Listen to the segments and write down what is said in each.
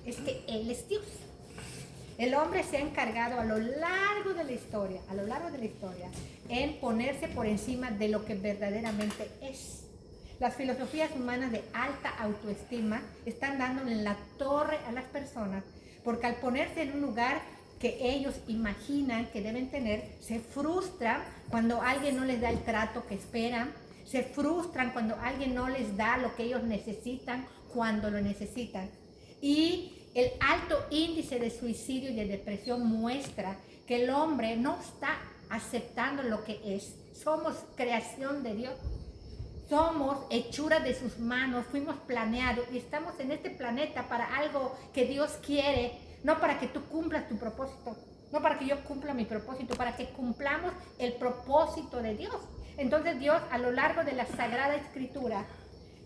es que Él es Dios. El hombre se ha encargado a lo largo de la historia, en ponerse por encima de lo que verdaderamente es. Las filosofías humanas de alta autoestima están dándole en la torre a las personas, porque al ponerse en un lugar que ellos imaginan que deben tener, se frustran cuando alguien no les da el trato que esperan, se frustran cuando alguien no les da lo que ellos necesitan cuando lo necesitan. Y el alto índice de suicidio y de depresión muestra que el hombre no está aceptando lo que es. Somos creación de Dios. Somos hechura de sus manos, fuimos planeados y estamos en este planeta para algo que Dios quiere, no para que tú cumplas tu propósito, no para que yo cumpla mi propósito, para que cumplamos el propósito de Dios. Entonces Dios a lo largo de la Sagrada Escritura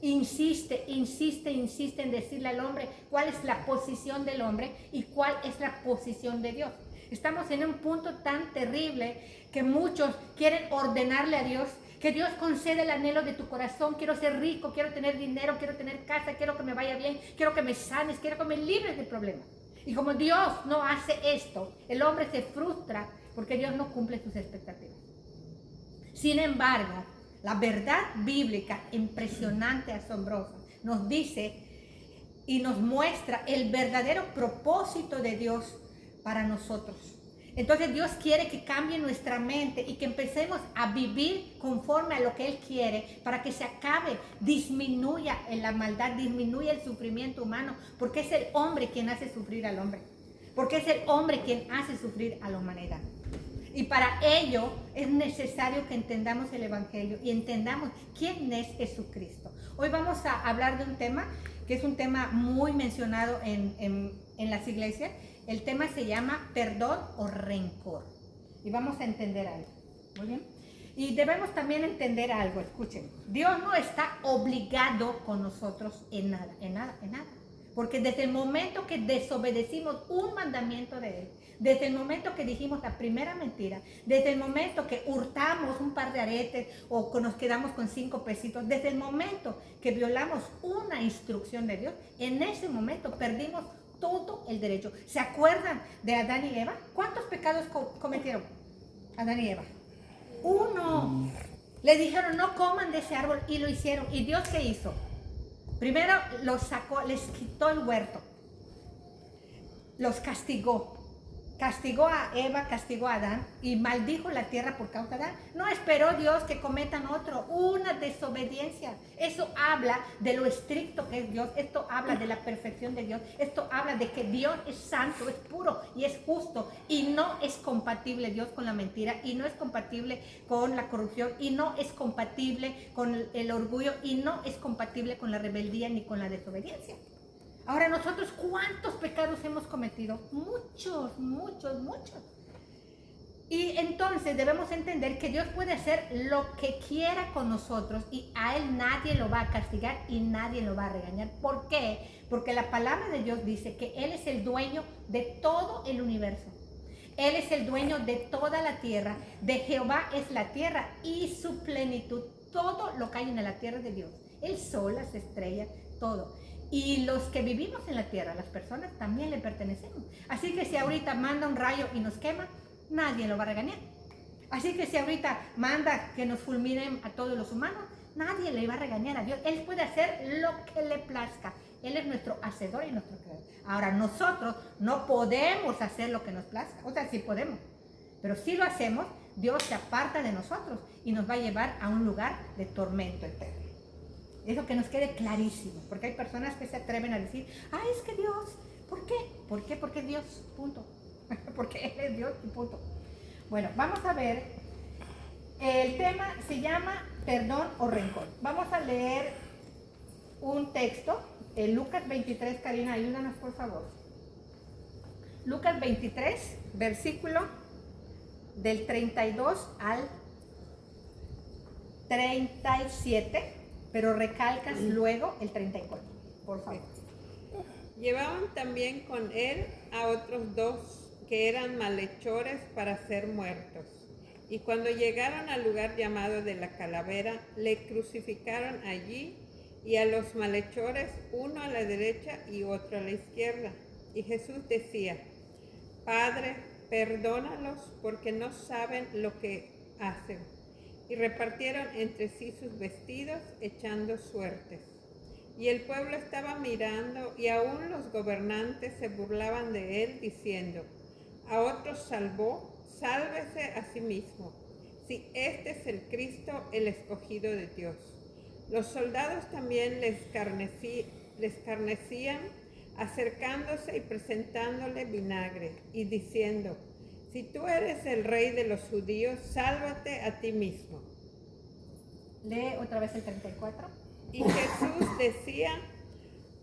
insiste en decirle al hombre cuál es la posición del hombre y cuál es la posición de Dios. Estamos en un punto tan terrible que muchos quieren ordenarle a Dios, que Dios conceda el anhelo de tu corazón. Quiero ser rico, quiero tener dinero, quiero tener casa, quiero que me vaya bien, quiero que me sanes, quiero que me libres de problemas. Y como Dios no hace esto, el hombre se frustra porque Dios no cumple sus expectativas. Sin embargo, la verdad bíblica impresionante, asombrosa, nos dice y nos muestra el verdadero propósito de Dios para nosotros. Entonces Dios quiere que cambie nuestra mente y que empecemos a vivir conforme a lo que Él quiere para que se acabe, disminuya la maldad, disminuya el sufrimiento humano, porque es el hombre quien hace sufrir al hombre, porque es el hombre quien hace sufrir a la humanidad. Y para ello es necesario que entendamos el Evangelio y entendamos quién es Jesucristo. Hoy vamos a hablar de un tema que es un tema muy mencionado en las iglesias. El tema se llama perdón o rencor. Y vamos a entender algo. Muy bien. Y debemos también entender algo, escuchen. Dios no está obligado con nosotros en nada. Porque desde el momento que desobedecimos un mandamiento de Él, desde el momento que dijimos la primera mentira, desde el momento que hurtamos un par de aretes o nos quedamos con 5 pesitos, desde el momento que violamos una instrucción de Dios, en ese momento perdimos todo el derecho. ¿Se acuerdan de Adán y Eva? ¿Cuántos pecados cometieron Adán y Eva? 1. Le dijeron no coman de ese árbol y lo hicieron. ¿Y Dios qué hizo? Primero los sacó, les quitó el huerto, los castigó a Eva, castigó a Adán y maldijo la tierra por causa de Adán. No esperó Dios que cometan una desobediencia. Eso habla de lo estricto que es Dios, esto habla de la perfección de Dios, esto habla de que Dios es santo, es puro y es justo y no es compatible Dios con la mentira y no es compatible con la corrupción y no es compatible con el orgullo y no es compatible con la rebeldía ni con la desobediencia. Ahora nosotros, ¿cuántos pecados hemos cometido? Muchos. Y entonces debemos entender que Dios puede hacer lo que quiera con nosotros y a Él nadie lo va a castigar y nadie lo va a regañar. ¿Por qué? Porque la palabra de Dios dice que Él es el dueño de todo el universo. Él es el dueño de toda la tierra. De Jehová es la tierra y su plenitud. Todo lo que hay en la tierra de Dios. El sol, las estrellas, todo. Y los que vivimos en la tierra, las personas, también le pertenecemos. Así que si ahorita manda un rayo y nos quema, nadie lo va a regañar. Así que si ahorita manda que nos fulminen a todos los humanos, nadie le va a regañar a Dios. Él puede hacer lo que le plazca. Él es nuestro hacedor y nuestro creador. Ahora, nosotros no podemos hacer lo que nos plazca. O sea, sí podemos. Pero si lo hacemos, Dios se aparta de nosotros y nos va a llevar a un lugar de tormento eterno. Eso que nos quede clarísimo, porque hay personas que se atreven a decir, es que Dios, ¿por qué? ¿Por qué? Porque es Dios, punto. Porque Él es Dios y punto. Bueno, vamos a ver, el tema se llama perdón o rencor. Vamos a leer un texto, Lucas 23, Karina, ayúdanos por favor. Lucas 23, versículo del 32 al 37. Pero recalcas luego el 34, por favor. Llevaban también con él a otros 2 que eran malhechores para ser muertos. Y cuando llegaron al lugar llamado de la Calavera, le crucificaron allí y a los malhechores, uno a la derecha y otro a la izquierda. Y Jesús decía, Padre, perdónalos porque no saben lo que hacen. Y repartieron entre sí sus vestidos, echando suertes. Y el pueblo estaba mirando, y aún los gobernantes se burlaban de él, diciendo, a otros salvó, sálvese a sí mismo, si este es el Cristo, el escogido de Dios. Los soldados también les escarnecían, acercándose y presentándole vinagre, y diciendo, si tú eres el rey de los judíos, sálvate a ti mismo. Lee otra vez el 34. Y Jesús decía,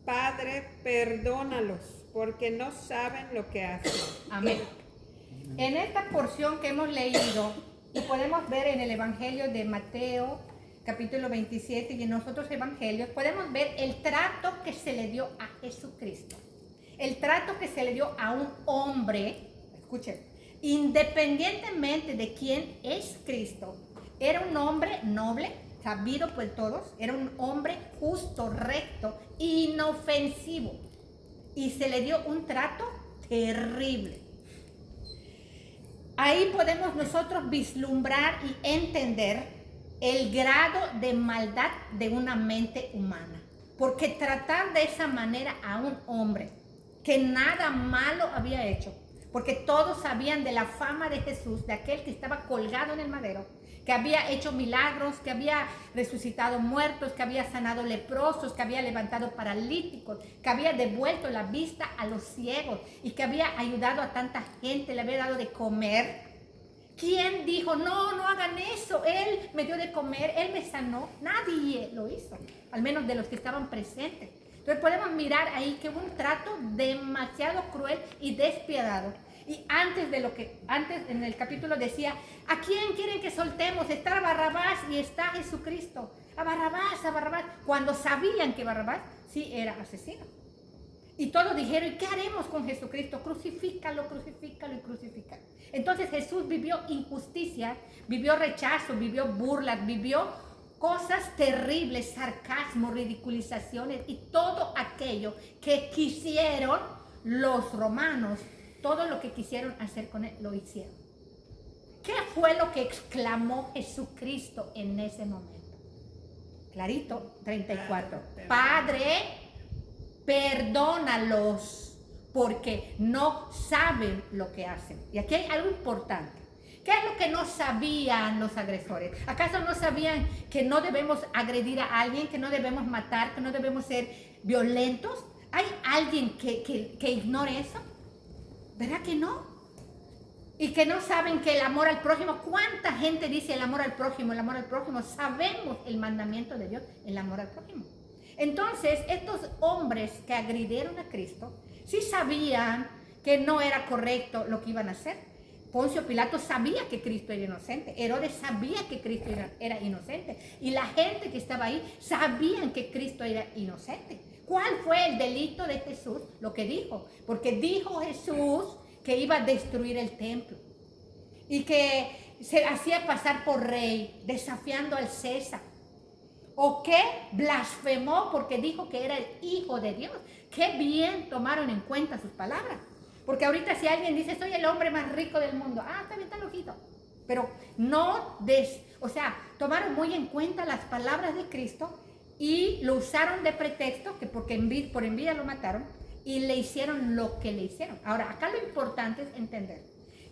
Padre, perdónalos, porque no saben lo que hacen. Amén. En esta porción que hemos leído, y podemos ver en el Evangelio de Mateo, capítulo 27, y en los otros evangelios, podemos ver el trato que se le dio a Jesucristo. El trato que se le dio a un hombre, escuchen, independientemente de quién es Cristo, era un hombre noble, sabido por todos, era un hombre justo, recto, inofensivo, y se le dio un trato terrible. Ahí podemos nosotros vislumbrar y entender el grado de maldad de una mente humana, porque tratar de esa manera a un hombre que nada malo había hecho, porque todos sabían de la fama de Jesús, de aquel que estaba colgado en el madero, que había hecho milagros, que había resucitado muertos, que había sanado leprosos, que había levantado paralíticos, que había devuelto la vista a los ciegos y que había ayudado a tanta gente, le había dado de comer. ¿Quién dijo, no, no hagan eso? Él me dio de comer, él me sanó. Nadie lo hizo, al menos de los que estaban presentes. Entonces podemos mirar ahí que hubo un trato demasiado cruel y despiadado. Y antes en el capítulo decía, ¿a quién quieren que soltemos? Está Barrabás y está Jesucristo. A Barrabás, cuando sabían que Barrabás sí era asesino. Y todos dijeron, ¿y qué haremos con Jesucristo? Crucifícalo, crucifícalo y crucifícalo. Entonces Jesús vivió injusticia, vivió rechazo, vivió burlas, vivió cosas terribles, sarcasmo, ridiculizaciones y todo aquello que quisieron los romanos. Todo lo que quisieron hacer con él, lo hicieron. ¿Qué fue lo que exclamó Jesucristo en ese momento? Clarito, 34. Padre, perdónalos, porque no saben lo que hacen. Y aquí hay algo importante. ¿Qué es lo que no sabían los agresores? ¿Acaso no sabían que no debemos agredir a alguien, que no debemos matar, que no debemos ser violentos? ¿Hay alguien que ignore eso? ¿Verdad que no? Y que no saben que el amor al prójimo, ¿cuánta gente dice el amor al prójimo, el amor al prójimo? Sabemos el mandamiento de Dios, el amor al prójimo. Entonces, estos hombres que agredieron a Cristo, sí sabían que no era correcto lo que iban a hacer. Poncio Pilato sabía que Cristo era inocente, Herodes sabía que Cristo era inocente, y la gente que estaba ahí sabían que Cristo era inocente. ¿Cuál fue el delito de Jesús? Lo que dijo. Porque dijo Jesús que iba a destruir el templo y que se hacía pasar por rey, desafiando al César. O que blasfemó porque dijo que era el Hijo de Dios. Qué bien tomaron en cuenta sus palabras. Porque ahorita si alguien dice, soy el hombre más rico del mundo, está bien, está loquito. Pero no, tomaron muy en cuenta las palabras de Cristo y lo usaron de pretexto, que por envidia lo mataron, y le hicieron lo que le hicieron. Ahora, acá lo importante es entender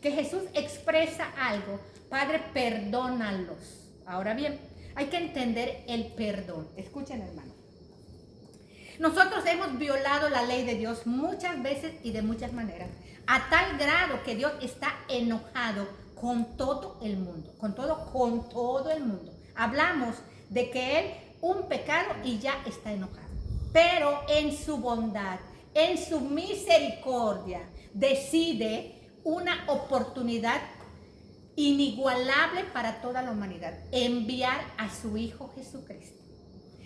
que Jesús expresa algo, Padre, perdónalos. Ahora bien, hay que entender el perdón. Escuchen, hermano. Nosotros hemos violado la ley de Dios muchas veces y de muchas maneras, a tal grado que Dios está enojado con todo el mundo, con todo el mundo. Hablamos de que Él un pecado y ya está enojado. Pero en su bondad, en su misericordia, decide una oportunidad inigualable para toda la humanidad, enviar a su Hijo Jesucristo.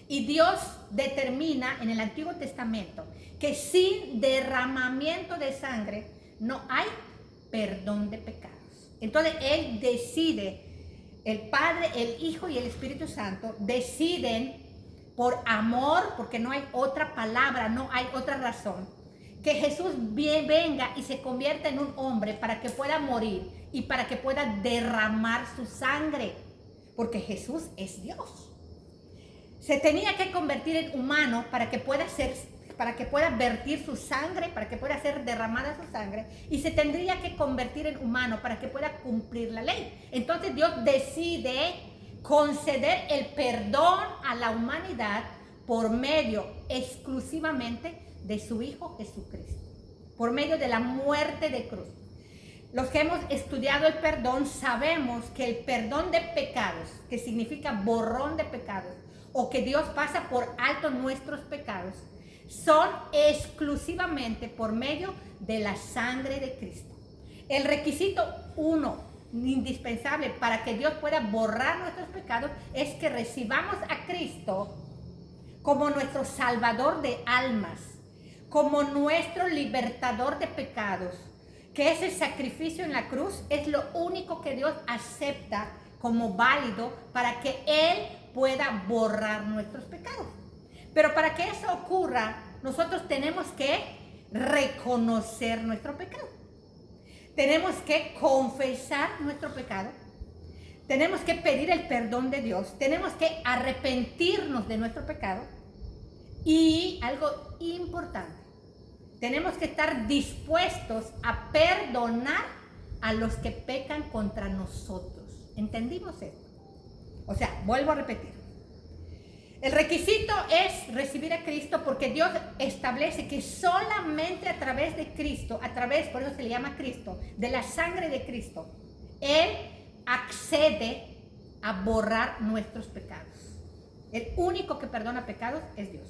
Y Dios determina en el Antiguo Testamento que sin derramamiento de sangre no hay perdón de pecados. Entonces Él decide, el Padre, el Hijo y el Espíritu Santo deciden por amor, porque no hay otra palabra, no hay otra razón, que Jesús venga y se convierta en un hombre para que pueda morir y para que pueda derramar su sangre, porque Jesús es Dios. Se tenía que convertir en humano para que pueda vertir su sangre, para que pueda ser derramada su sangre, y se tendría que convertir en humano para que pueda cumplir la ley. Entonces Dios decide conceder el perdón a la humanidad por medio exclusivamente de su Hijo Jesucristo, por medio de la muerte de cruz. Los que hemos estudiado el perdón sabemos que el perdón de pecados, que significa borrón de pecados, o que Dios pasa por alto nuestros pecados, son exclusivamente por medio de la sangre de Cristo. El requisito indispensable para que Dios pueda borrar nuestros pecados es que recibamos a Cristo como nuestro Salvador de almas, como nuestro libertador de pecados, que ese sacrificio en la cruz es lo único que Dios acepta como válido para que Él pueda borrar nuestros pecados. Pero para que eso ocurra, nosotros tenemos que reconocer nuestro pecado. Tenemos que confesar nuestro pecado. Tenemos que pedir el perdón de Dios. Tenemos que arrepentirnos de nuestro pecado. Y algo importante, tenemos que estar dispuestos a perdonar a los que pecan contra nosotros. ¿Entendimos esto? O sea, vuelvo a repetir. El requisito es recibir a Cristo porque Dios establece que solamente a través de Cristo, por eso se le llama Cristo, de la sangre de Cristo, Él accede a borrar nuestros pecados. El único que perdona pecados es Dios.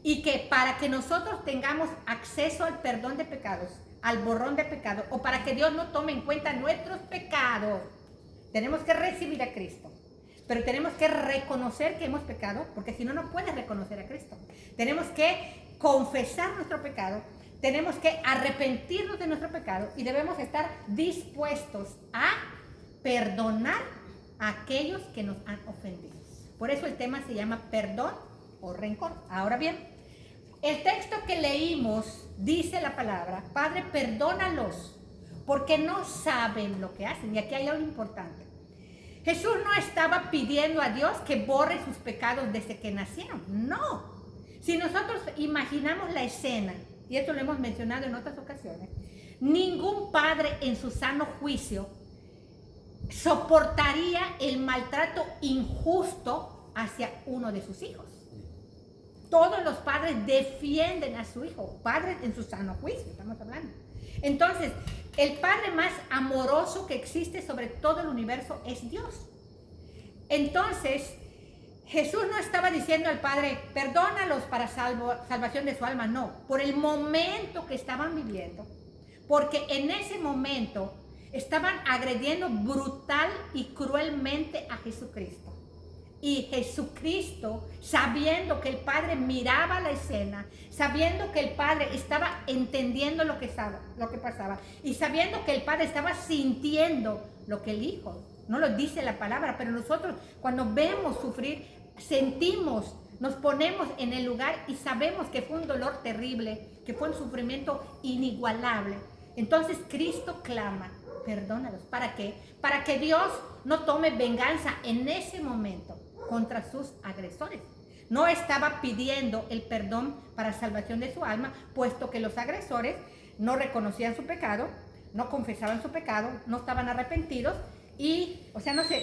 Y que para que nosotros tengamos acceso al perdón de pecados, al borrón de pecados, o para que Dios no tome en cuenta nuestros pecados, tenemos que recibir a Cristo. Pero tenemos que reconocer que hemos pecado, porque si no, no puedes reconocer a Cristo. Tenemos que confesar nuestro pecado, tenemos que arrepentirnos de nuestro pecado y debemos estar dispuestos a perdonar a aquellos que nos han ofendido. Por eso el tema se llama perdón o rencor. Ahora bien, el texto que leímos dice la palabra: Padre, perdónalos, porque no saben lo que hacen. Y aquí hay algo importante. Jesús no estaba pidiendo a Dios que borre sus pecados desde que nacieron. No. Si nosotros imaginamos la escena, y esto lo hemos mencionado en otras ocasiones, ningún padre en su sano juicio soportaría el maltrato injusto hacia uno de sus hijos. Todos los padres defienden a su hijo, padres en su sano juicio, estamos hablando. Entonces, el Padre más amoroso que existe sobre todo el universo es Dios. Entonces, Jesús no estaba diciendo al Padre, perdónalos para salvación de su alma, no. Por el momento que estaban viviendo, porque en ese momento estaban agrediendo brutal y cruelmente a Jesucristo. Y Jesucristo, sabiendo que el Padre miraba la escena, sabiendo que el Padre estaba entendiendo lo que pasaba, y sabiendo que el Padre estaba sintiendo lo que el Hijo, no lo dice la palabra, pero nosotros cuando vemos sufrir, sentimos, nos ponemos en el lugar y sabemos que fue un dolor terrible, que fue un sufrimiento inigualable. Entonces Cristo clama, perdónalos. ¿Para qué? Para que Dios no tome venganza en ese momento contra sus agresores. No estaba pidiendo el perdón para salvación de su alma, puesto que los agresores no reconocían su pecado, no confesaban su pecado, no estaban arrepentidos y,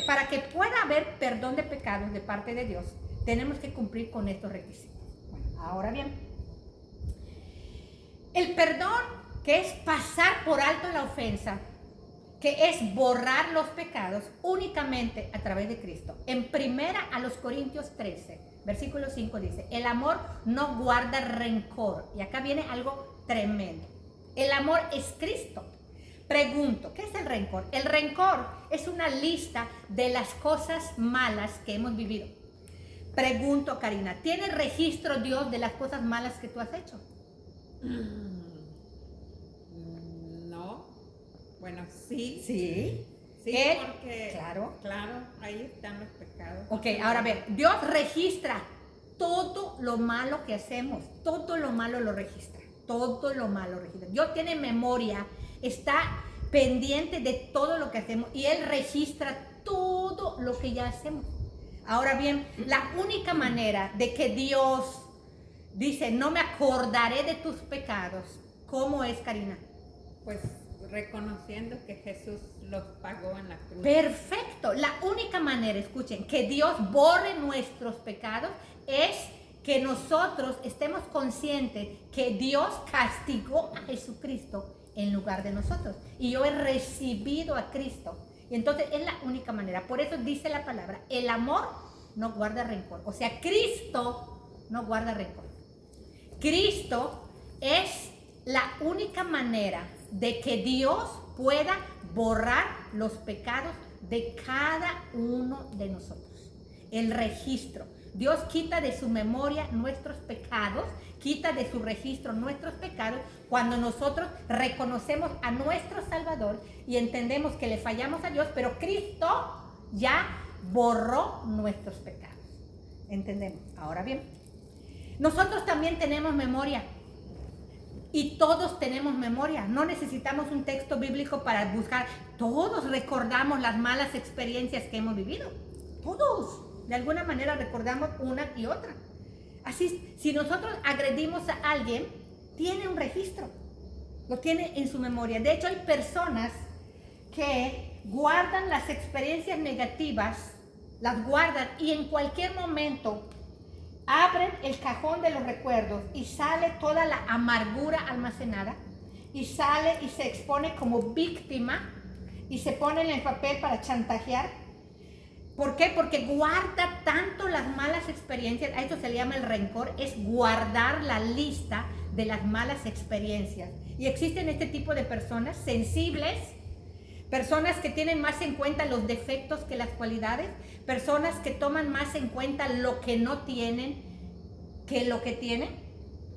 para que pueda haber perdón de pecados de parte de Dios, tenemos que cumplir con estos requisitos. Bueno, ahora bien, el perdón, que es pasar por alto la ofensa, que es borrar los pecados únicamente a través de Cristo. En 1 Corintios 13, versículo 5 dice, el amor no guarda rencor. Y acá viene algo tremendo. El amor es Cristo. Pregunto, ¿qué es el rencor? El rencor es una lista de las cosas malas que hemos vivido. Pregunto, Karina, ¿tiene registro Dios de las cosas malas que tú has hecho? No. Bueno, sí. Sí. Sí, porque claro, ahí están los pecados. Ok, ahora ver, Dios registra todo lo malo que hacemos, todo lo malo lo registra, todo lo malo, Regina. Dios tiene memoria, está pendiente de todo lo que hacemos y Él registra todo lo que ya hacemos. Ahora bien, la única manera de que Dios dice, no me acordaré de tus pecados, ¿cómo es, Karina? Pues reconociendo que Jesús los pagó en la cruz. Perfecto. La única manera, escuchen, que Dios borre nuestros pecados es que nosotros estemos conscientes que Dios castigó a Jesucristo en lugar de nosotros. Y yo he recibido a Cristo. Y entonces es la única manera. Por eso dice la palabra, el amor no guarda rencor. O sea, Cristo no guarda rencor. Cristo es la única manera de que Dios pueda borrar los pecados de cada uno de nosotros. El registro. Dios quita de su memoria nuestros pecados, quita de su registro nuestros pecados cuando nosotros reconocemos a nuestro Salvador y entendemos que le fallamos a Dios, pero Cristo ya borró nuestros pecados. ¿Entendemos? Ahora bien, nosotros también tenemos memoria. Y todos tenemos memoria, no necesitamos un texto bíblico para buscar. Todos recordamos las malas experiencias que hemos vivido. Todos, de alguna manera recordamos una y otra. Así, si nosotros agredimos a alguien, tiene un registro, lo tiene en su memoria. De hecho, hay personas que guardan las experiencias negativas, las guardan y en cualquier momento abren el cajón de los recuerdos y sale toda la amargura almacenada y sale y se expone como víctima y se pone en el papel para chantajear. ¿Por qué? Porque guarda tanto las malas experiencias, a eso se le llama el rencor, es guardar la lista de las malas experiencias. Y existen este tipo de personas sensibles, personas que tienen más en cuenta los defectos que las cualidades, personas que toman más en cuenta lo que no tienen que lo que tienen.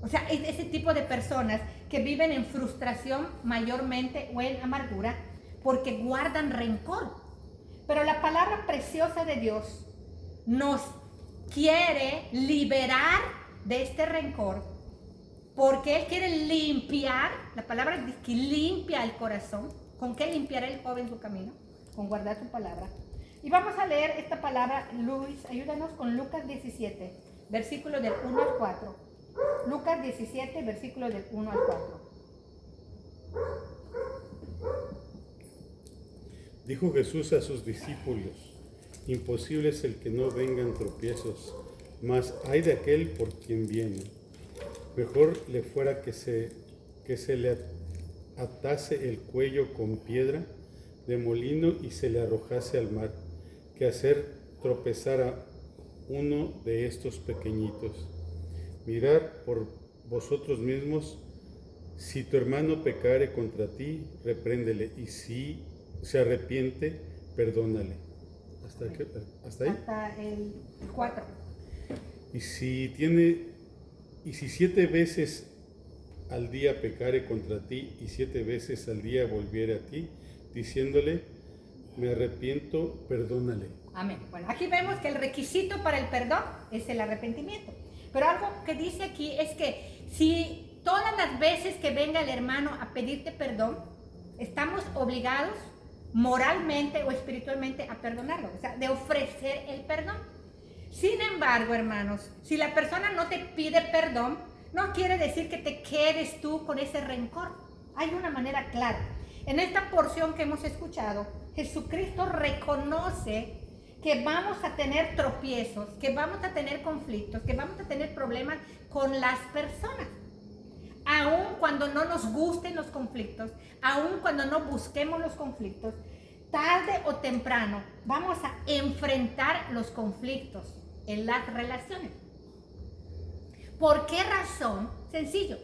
O sea, es ese tipo de personas que viven en frustración mayormente o en amargura porque guardan rencor. Pero la palabra preciosa de Dios nos quiere liberar de este rencor porque Él quiere limpiar, la palabra dice que limpia el corazón. ¿Con qué limpiará el joven su camino? Con guardar su palabra. Y vamos a leer esta palabra, Luis, ayúdanos con Lucas 17, versículo del 1 al 4. Lucas 17, versículo del 1 al 4. Dijo Jesús a sus discípulos, imposible es el que no vengan tropiezos, mas hay de aquel por quien viene. Mejor le fuera que se le atase el cuello con piedra de molino y se le arrojase al mar, que hacer tropezar a uno de estos pequeñitos. Mirad por vosotros mismos, si tu hermano pecare contra ti, repréndele, y si se arrepiente, perdónale. ¿Hasta ahí? Hasta el 4. Y si 7 veces al día pecare contra ti y 7 veces al día volviere a ti, diciéndole, me arrepiento, perdónale. Amén. Bueno, aquí vemos que el requisito para el perdón es el arrepentimiento. Pero algo que dice aquí es que si todas las veces que venga el hermano a pedirte perdón, estamos obligados moralmente o espiritualmente a perdonarlo, o sea, de ofrecer el perdón. Sin embargo, hermanos, si la persona no te pide perdón, no quiere decir que te quedes tú con ese rencor. Hay una manera clara. En esta porción que hemos escuchado, Jesucristo reconoce que vamos a tener tropiezos, que vamos a tener conflictos, que vamos a tener problemas con las personas. Aun cuando no nos gusten los conflictos, aun cuando no busquemos los conflictos, tarde o temprano vamos a enfrentar los conflictos en las relaciones. ¿Por qué razón? Sencillo,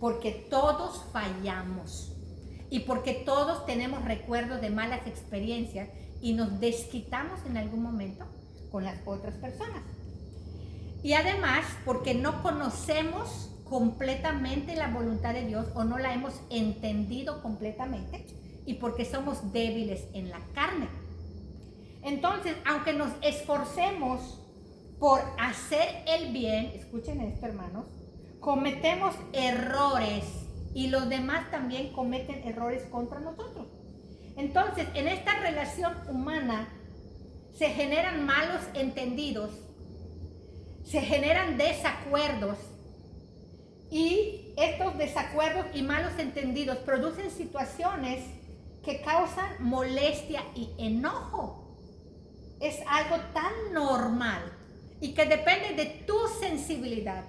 porque todos fallamos y porque todos tenemos recuerdos de malas experiencias y nos desquitamos en algún momento con las otras personas. Y además, porque no conocemos completamente la voluntad de Dios o no la hemos entendido completamente y porque somos débiles en la carne. Entonces, aunque nos esforcemos por hacer el bien, escuchen esto, hermanos, cometemos errores y los demás también cometen errores contra nosotros. Entonces, en esta relación humana se generan malos entendidos, se generan desacuerdos, y estos desacuerdos y malos entendidos producen situaciones que causan molestia y enojo. Es algo tan normal y que depende de tu sensibilidad,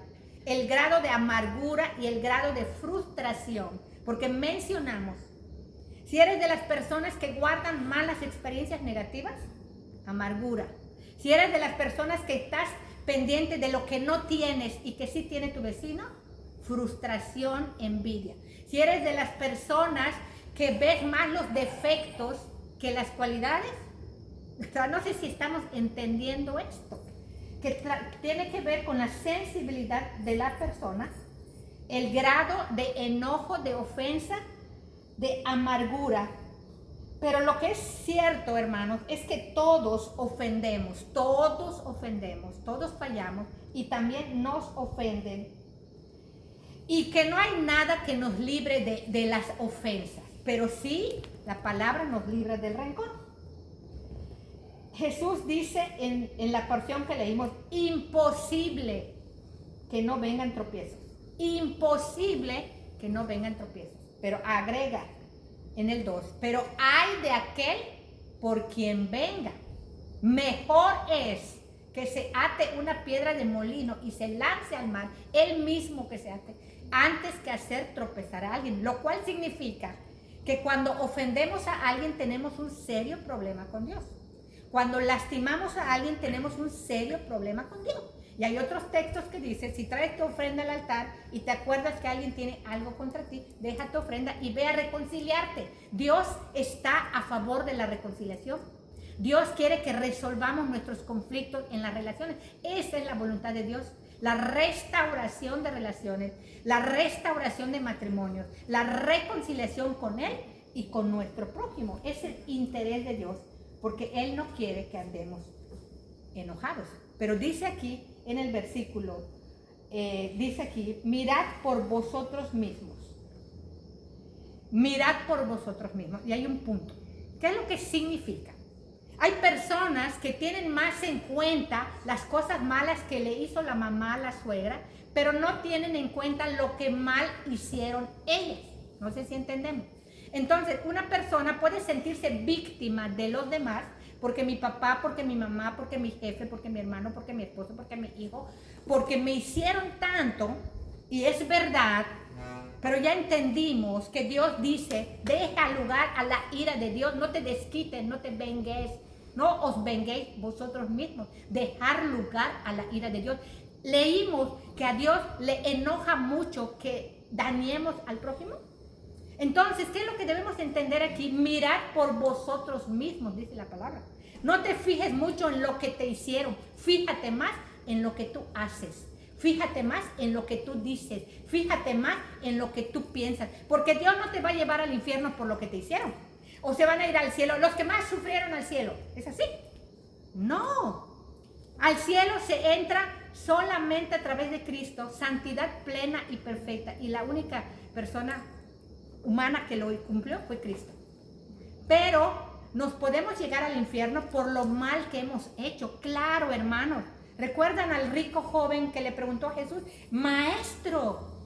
el grado de amargura y el grado de frustración, porque mencionamos, si eres de las personas que guardan malas experiencias negativas, amargura. Si eres de las personas que estás pendiente de lo que no tienes y que sí tiene tu vecino, frustración, envidia. Si eres de las personas que ves más los defectos que las cualidades, no sé si estamos entendiendo esto, que tiene que ver con la sensibilidad de la persona, el grado de enojo, de ofensa, de amargura. Pero lo que es cierto, hermanos, es que todos ofendemos, todos fallamos y también nos ofenden. Y que no hay nada que nos libre de las ofensas, pero sí la palabra nos libra del rencor. Jesús dice en la porción que leímos, imposible que no vengan tropiezos. Imposible que no vengan tropiezos. Pero agrega en el 2, pero hay de aquel por quien venga. Mejor es que se ate una piedra de molino y se lance al mar, él mismo que se ate, antes que hacer tropezar a alguien. Lo cual significa que cuando ofendemos a alguien tenemos un serio problema con Dios. Cuando lastimamos a alguien tenemos un serio problema con Dios. Y hay otros textos que dicen, si traes tu ofrenda al altar y te acuerdas que alguien tiene algo contra ti, deja tu ofrenda y ve a reconciliarte. Dios está a favor de la reconciliación. Dios quiere que resolvamos nuestros conflictos en las relaciones. Esa es la voluntad de Dios. La restauración de relaciones, la restauración de matrimonios, la reconciliación con Él y con nuestro prójimo. Es el interés de Dios, porque Él no quiere que andemos enojados. Pero dice aquí en el versículo, mirad por vosotros mismos. Mirad por vosotros mismos. Y hay un punto. ¿Qué es lo que significa? Hay personas que tienen más en cuenta las cosas malas que le hizo la mamá a la suegra, pero no tienen en cuenta lo que mal hicieron ellas. No sé si entendemos. Entonces, una persona puede sentirse víctima de los demás, porque mi papá, porque mi mamá, porque mi jefe, porque mi hermano, porque mi esposo, porque mi hijo, porque me hicieron tanto, y es verdad, pero ya entendimos que Dios dice, deja lugar a la ira de Dios, no te desquites, no te vengues, no os venguéis vosotros mismos, dejar lugar a la ira de Dios. Leímos que a Dios le enoja mucho que dañemos al prójimo. Entonces, ¿qué es lo que debemos entender aquí? Mirad por vosotros mismos, dice la palabra. No te fijes mucho en lo que te hicieron. Fíjate más en lo que tú haces. Fíjate más en lo que tú dices. Fíjate más en lo que tú piensas. Porque Dios no te va a llevar al infierno por lo que te hicieron. O se van a ir al cielo. Los que más sufrieron al cielo. ¿Es así? No. Al cielo se entra solamente a través de Cristo. Santidad plena y perfecta. Y la única persona humana que lo cumplió fue Cristo. Pero nos podemos llegar al infierno por lo mal que hemos hecho. Claro, hermanos. ¿Recuerdan al rico joven que le preguntó a Jesús? Maestro,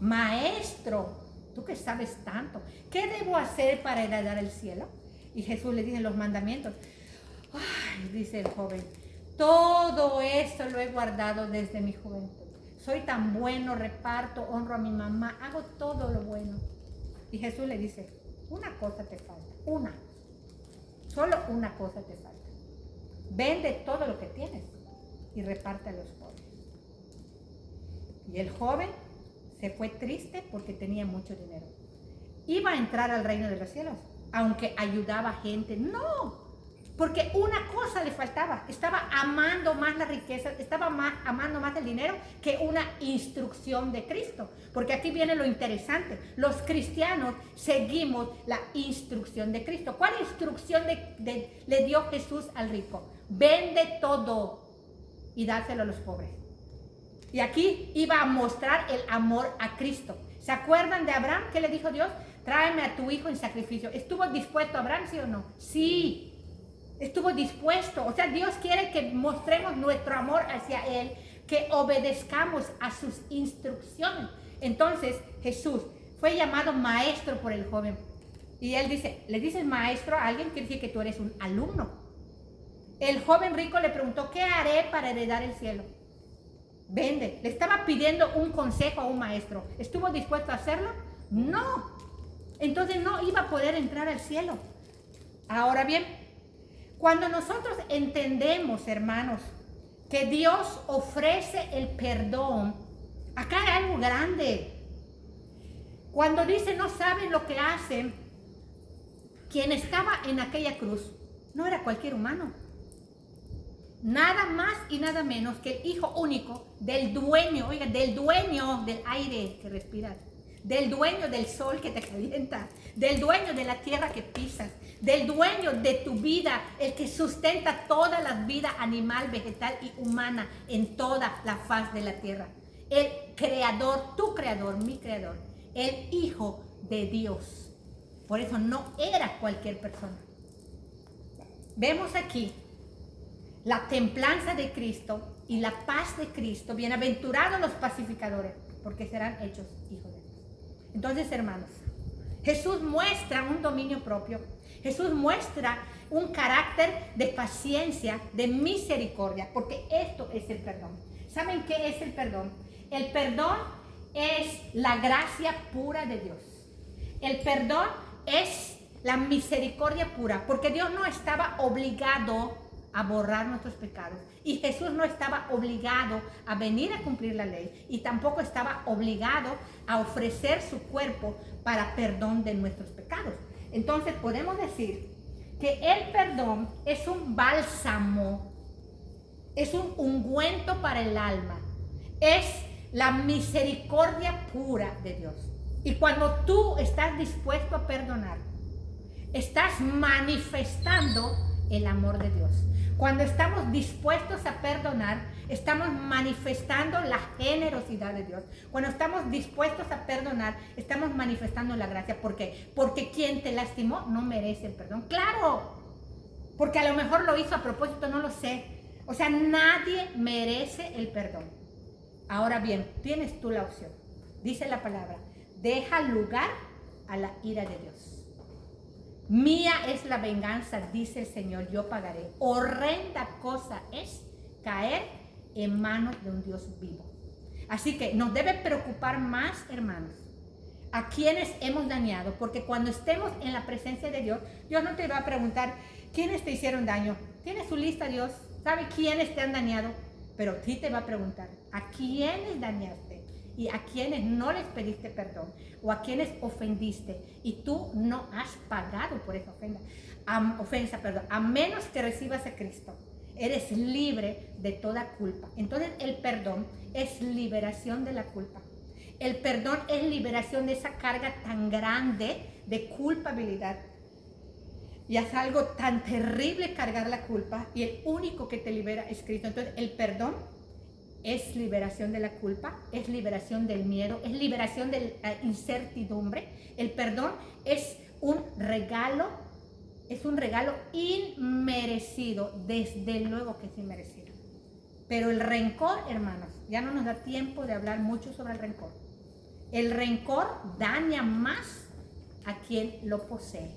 tú que sabes tanto, ¿qué debo hacer para heredar el cielo? Y Jesús le dice los mandamientos. Ay, dice el joven, todo esto lo he guardado desde mi juventud. Soy tan bueno, reparto, honro a mi mamá, hago todo lo bueno. Y Jesús le dice, una cosa te falta, solo una cosa te falta. Vende todo lo que tienes y reparte a los pobres. Y el joven se fue triste porque tenía mucho dinero. Iba a entrar al reino de los cielos, aunque ayudaba a gente. No, porque una cosa le faltaba. Estaba amando más la riqueza, estaba amando más el dinero que una instrucción de Cristo. Porque aquí viene lo interesante. Los cristianos seguimos la instrucción de Cristo. ¿Cuál instrucción le dio Jesús al rico? Vende todo y dárselo a los pobres. Y aquí iba a mostrar el amor a Cristo. ¿Se acuerdan de Abraham? ¿Qué le dijo Dios? Tráeme a tu hijo en sacrificio. ¿Estuvo dispuesto Abraham, sí o no? Sí, estuvo dispuesto. O sea, Dios quiere que mostremos nuestro amor hacia Él, que obedezcamos a sus instrucciones. Entonces, Jesús fue llamado maestro por el joven. Y él dice, le dices maestro a alguien, quiere decir que tú eres un alumno. El joven rico le preguntó, ¿qué haré para heredar el cielo? Vende. Le estaba pidiendo un consejo a un maestro. ¿Estuvo dispuesto a hacerlo? No. Entonces no iba a poder entrar al cielo. Ahora bien, cuando nosotros entendemos, hermanos, que Dios ofrece el perdón, acá hay algo grande. Cuando dice no saben lo que hacen, quien estaba en aquella cruz no era cualquier humano. Nada más y nada menos que el hijo único del dueño, oiga, del dueño del aire que respiras, del dueño del sol que te calienta, del dueño de la tierra que pisas, del dueño de tu vida, el que sustenta toda la vida animal, vegetal y humana en toda la faz de la tierra. El creador, tu creador, mi creador, el hijo de Dios. Por eso no era cualquier persona. Vemos aquí la templanza de Cristo y la paz de Cristo. Bienaventurados los pacificadores, porque serán hechos hijos de Dios. Entonces, hermanos, Jesús muestra un dominio propio. Jesús muestra un carácter de paciencia, de misericordia, porque esto es el perdón. ¿Saben qué es el perdón? El perdón es la gracia pura de Dios. El perdón es la misericordia pura, porque Dios no estaba obligado a borrar nuestros pecados. Y Jesús no estaba obligado a venir a cumplir la ley. Y tampoco estaba obligado a ofrecer su cuerpo para perdón de nuestros pecados. Entonces podemos decir que el perdón es un bálsamo, es un ungüento para el alma, es la misericordia pura de Dios. Y cuando tú estás dispuesto a perdonar, estás manifestando el amor de Dios. Cuando estamos dispuestos a perdonar, estamos manifestando la generosidad de Dios. Cuando estamos dispuestos a perdonar, estamos manifestando la gracia. ¿Por qué? Porque quien te lastimó no merece el perdón. ¡Claro! Porque a lo mejor lo hizo a propósito, no lo sé. O sea, nadie merece el perdón. Ahora bien, tienes tú la opción. Dice la palabra, deja lugar a la ira de Dios. Mía es la venganza, dice el Señor, yo pagaré. Horrenda cosa es caer en manos de un Dios vivo. Así que nos debe preocupar más, hermanos, a quienes hemos dañado, porque cuando estemos en la presencia de Dios, Dios no te va a preguntar quiénes te hicieron daño. Tiene su lista, Dios, sabe quiénes te han dañado, pero sí te va a preguntar a quiénes dañaste y a quienes no les pediste perdón o a quienes ofendiste y tú no has pagado por esa ofensa, a menos que recibas a Cristo. Eres libre de toda culpa. Entonces el perdón es liberación de la culpa. El perdón es liberación de esa carga tan grande de culpabilidad. Y es algo tan terrible cargar la culpa y el único que te libera es Cristo. Entonces el perdón es liberación de la culpa, es liberación del miedo, es liberación de la incertidumbre. El perdón es un regalo inmerecido, desde luego que es inmerecido. Pero el rencor, hermanos, ya no nos da tiempo de hablar mucho sobre el rencor. El rencor daña más a quien lo posee.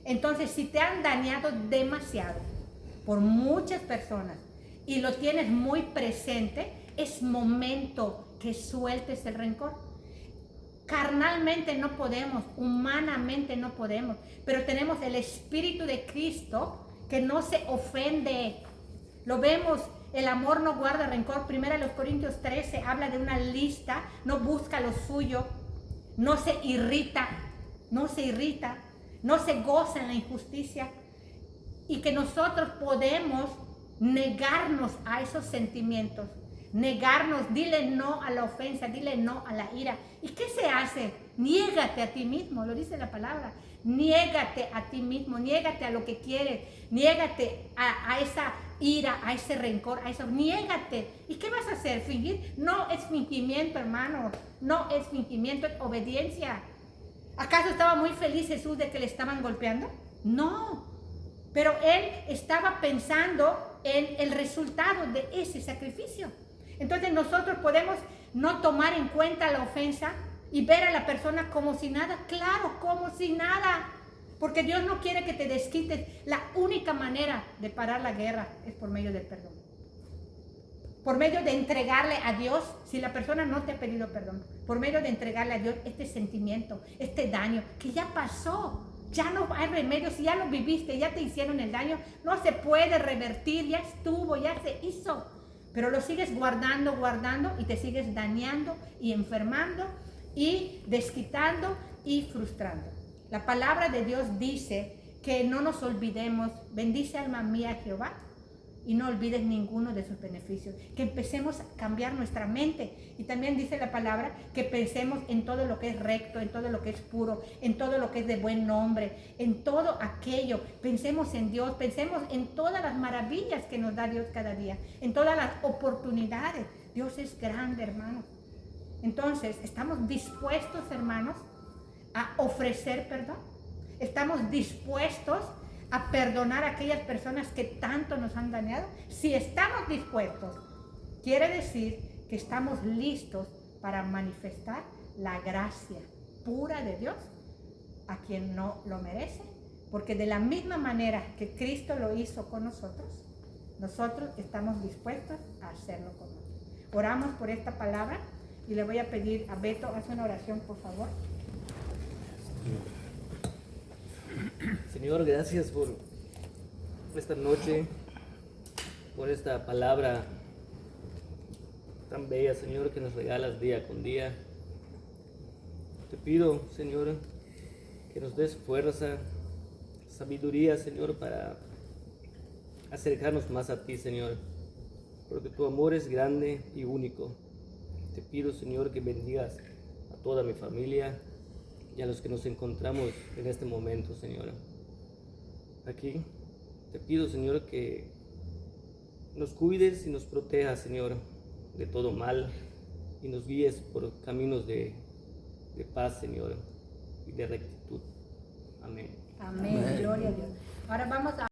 Entonces, si te han dañado demasiado por muchas personas, y lo tienes muy presente, es momento que sueltes el rencor. Carnalmente no podemos, humanamente no podemos, pero tenemos el Espíritu de Cristo que no se ofende. Lo vemos, el amor no guarda rencor. 1 Corintios 13 habla de una lista, no busca lo suyo, no se irrita, no se goza en la injusticia, y que nosotros podemos negarnos a esos sentimientos, negarnos, dile no a la ofensa, dile no a la ira. ¿Y qué se hace? Niégate a ti mismo, lo dice la palabra. Niégate a ti mismo, niégate a lo que quieres, niégate a esa ira, a ese rencor, a eso. Niégate. ¿Y qué vas a hacer? ¿Fingir? No es fingimiento, hermano. No es fingimiento, es obediencia. ¿Acaso estaba muy feliz Jesús de que le estaban golpeando? No. Pero él estaba pensando en el resultado de ese sacrificio. Entonces nosotros podemos no tomar en cuenta la ofensa y ver a la persona como si nada. Claro, como si nada. Porque Dios no quiere que te desquites. La única manera de parar la guerra es por medio del perdón. Por medio de entregarle a Dios, si la persona no te ha pedido perdón, por medio de entregarle a Dios este sentimiento, este daño que ya pasó. Ya no hay remedio, si ya lo viviste, ya te hicieron el daño, no se puede revertir, ya estuvo, ya se hizo. Pero lo sigues guardando y te sigues dañando y enfermando y desquitando y frustrando. La palabra de Dios dice que no nos olvidemos, bendice alma mía Jehová, y no olvides ninguno de sus beneficios. Que empecemos a cambiar nuestra mente. Y también dice la palabra que pensemos en todo lo que es recto, en todo lo que es puro, en todo lo que es de buen nombre, en todo aquello. Pensemos en Dios, pensemos en todas las maravillas que nos da Dios cada día, en todas las oportunidades. Dios es grande, hermanos. Entonces, ¿estamos dispuestos, hermanos, a ofrecer perdón? ¿Estamos dispuestos a perdonar a aquellas personas que tanto nos han dañado? Si estamos dispuestos, quiere decir que estamos listos para manifestar la gracia pura de Dios a quien no lo merece, porque de la misma manera que Cristo lo hizo con nosotros, nosotros estamos dispuestos a hacerlo con otros. Oramos por esta palabra y le voy a pedir a Beto, haz una oración, por favor. Señor, gracias por esta noche, por esta palabra tan bella, Señor, que nos regalas día con día. Te pido, Señor, que nos des fuerza, sabiduría, Señor, para acercarnos más a ti, Señor, porque tu amor es grande y único. Te pido, Señor, que bendigas a toda mi familia y a los que nos encontramos en este momento, Señor. Aquí te pido, Señor, que nos cuides y nos protejas, Señor, de todo mal y nos guíes por caminos de paz, Señor, y de rectitud. Amén. Amén. Gloria a Dios. Ahora vamos a